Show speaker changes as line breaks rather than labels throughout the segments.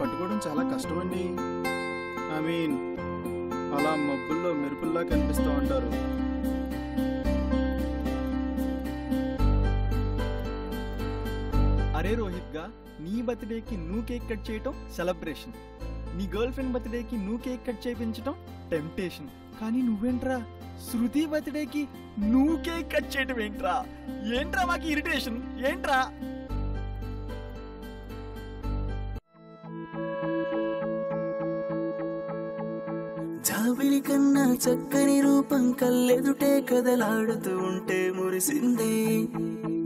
పట్టుకోవడం చాలా కష్టమండి. ఐ మీన్ అలా మబ్బుల్లో మెరుపుల్లా కనిపిస్తూ ఉంటారు. అరే రోహిత్ గా, నీ బర్త్డేకి నువ్వు కేక్ కట్ చేయటం సెలబ్రేషన్, నీ గర్ల్ ఫ్రెండ్ బర్త్డేకి నువ్వు కేక్ కట్ చేయించడం టెంప్టేషన్. కానీ నువ్వేంట్రా శృతి బర్త్డేకి నువ్వు కేక్ కట్ చేయటం ఏంట్రా? ఏంట్రా మాకు ఇరిటేషన్ ఏంట్రా?
జాబిలి కన్నా చక్కని రూపం కల్లెదుటే కదలాడుతూ ఉంటే మురిసిందే,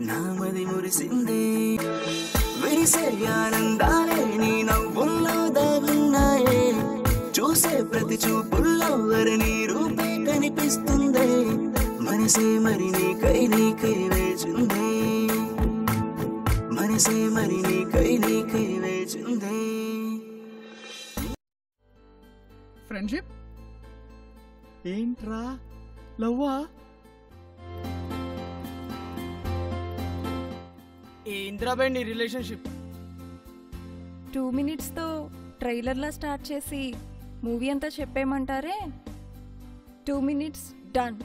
నామది మురిసిందే. విరిసే ఆనందాలే నీ నవ్వుల్లో దాగున్నాయే, చూసే ప్రతి చూపుల్లో నీ రూపే కనిపిస్తుందే. మనసే మరి నీకై వేచుందే, మనసే మరి నీకై వేచుందే.
ఫ్రెండ్షిప్ ఏంట్రా? లవ్వా?
ఏంద్రా బై నీ రిలేషన్షిప్?
2 minutes తో ట్రైలర్లా స్టార్ట్ చేసి మూవీ అంతా చెప్పేయమంటారే. 2 minutes డన్.